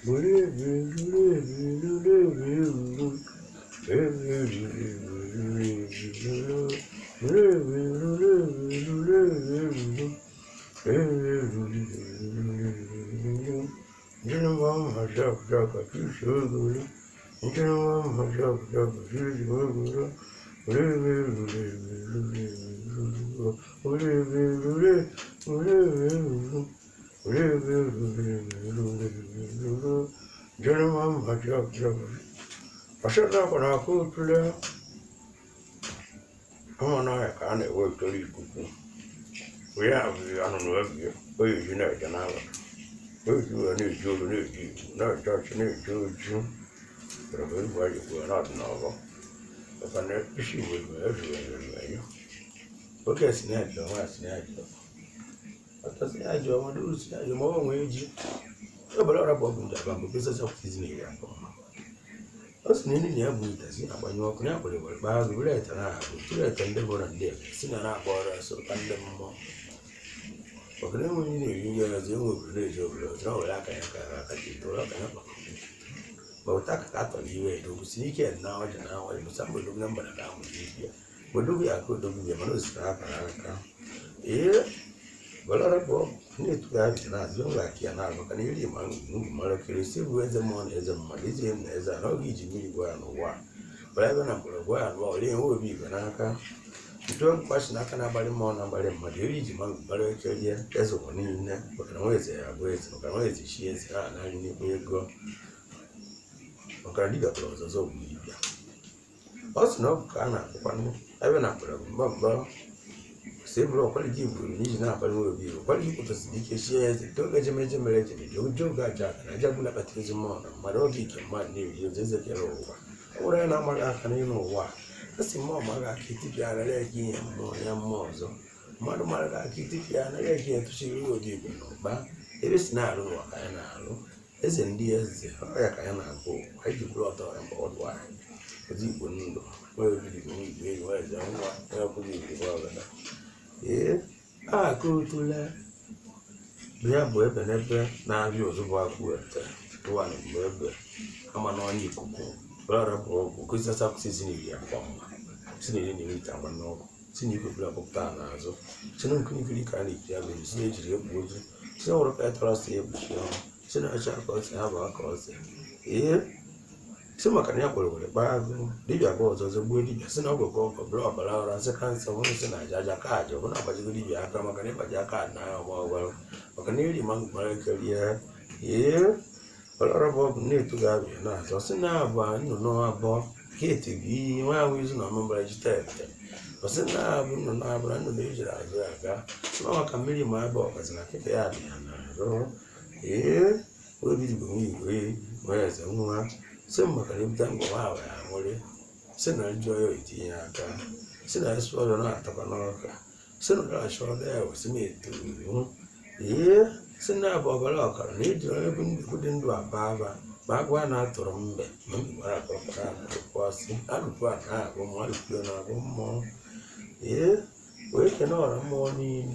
We have, I don't know, you know, can I? We need to no church, need to, but everybody will not know. If I never issue with me everywhere, okay, snatch your last snatch. What does the idea of do? Snatch your mom wage. But a lot of problems are because of his name. What's the name of the as you when you walk up with it? But the red and I will do it and never and dead. Sing an apple so condemn more. But then when you hear as you move, raise your blood, no, like I can. But that on you to sneak it now and now, and somebody look number down with you. But do we are good to be a monster? Yeah, but a lot of people need to have it as young like you now, but nearly among molecules, still with the money as a Malaysian as a loggy Jimmy go and war. But I don't know where and what they will be when I can. You don't question I can about the more number of materials among molecules, as a one in there, but can always say, I wait, can always she is, and I need to go. Okadiga close as of media. Also, no, can I have an apple, several quality religion apple will be what you put us shares, don't get a major military, you joke at Jack, and I just look at his mom, my dog, my name, you just a yellow over. Or an amara can you know what? That's the more Maga Kitty and a leggy and more young mozo. Mother Maga Kitty and a leggy to see you, but it is not what I know. As in dears, I cannot go. I do brought on board wine. As you wouldn't know. Where did you meet? Where is the one? I believe the world. Yeah, I go to that. We have web and ever now you also work with one of web. I'm an on you. But because that's up season here. Sitting in the town, I know. Seen you could block up down as well. So no can you can't have been stage your boot. So what I trust you. Sina chakos aba kose sima kanya kwere kwere bago dibia go ozozo gbo dibia sina go go bro bala ora se kan se wonu sina jaja ka jo na ba jigo dibia aka maka ne ba ja ka na wa wa maka ne ri mang mara kariya ora bo ne tu ga bi na so sina ba no no abo kete bi wa wi zo na mbara jite sina bu no na abra no le jira ga sima maka miri ma ba ka sina kete ya bi na ro we be going whereas a woman, some can go out and worry. Send a joy it in a send a swallow not of an orca. Send a short there was me to you. Send a bobalocker, need to open couldn't do a baba. Back one out to remember. What I was I don't want to have one more. We can all a morning.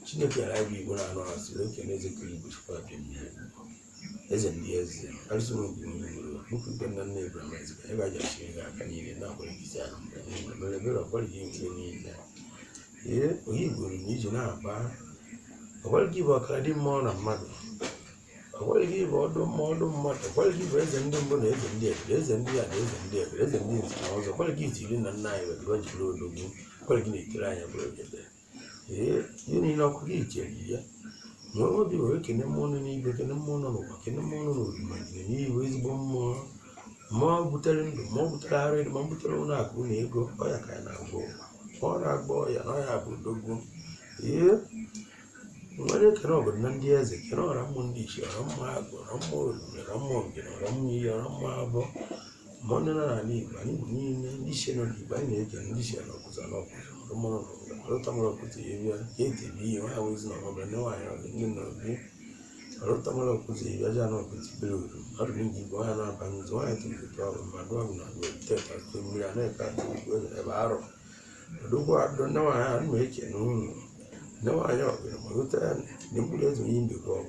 She never like me when I know I was looking as a creep for him. As in years, I was looking at the neighbor, if I just see that I need not what he said, but a bit of what you need. Yeah, we will need you now, but I will give a credit more than mother. I will give all the more than mother. I will give resident bonnet and dead, resident dear, resident I was a quality in the night with what you do, quality client project. Yeah, you need not eat here. No, be working the morning, in the morning, work in the morning, you is more buttering, more buttered, more butterona, go, or I can go. Or a boy, and I have to go. Yeah, when I cannot, but none years, I cannot run one dish, or a money, or a marble. Monana, I need additional divine condition of the mono. Rotamolo put the KTV, I was not over no I know. Rotamolo put the Yajano put the blue. I don't think you go on up and so I think the problem. My governor will take us to me and I can't do a barrel. Do what don't know I am making. No, I know. The bullets mean before.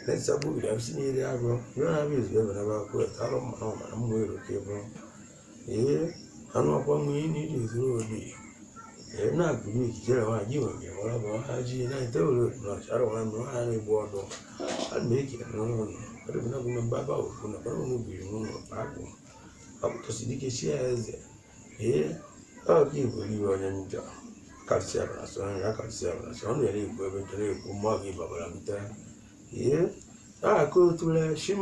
let's say we have seen it ago. You don't have it never quit. I don't know, I'm way to cable. Yeah, I know what we need is really. They're not good. You and me, whatever. I told you, I don't know how they bought. I'll make it. No, I don't know about when I don't know. I'm just thinking she has it. Yeah, I'll give you an job. Calcium, so I can sell us only a muggy bubble. Yeah, I go to the shim,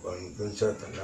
on concert and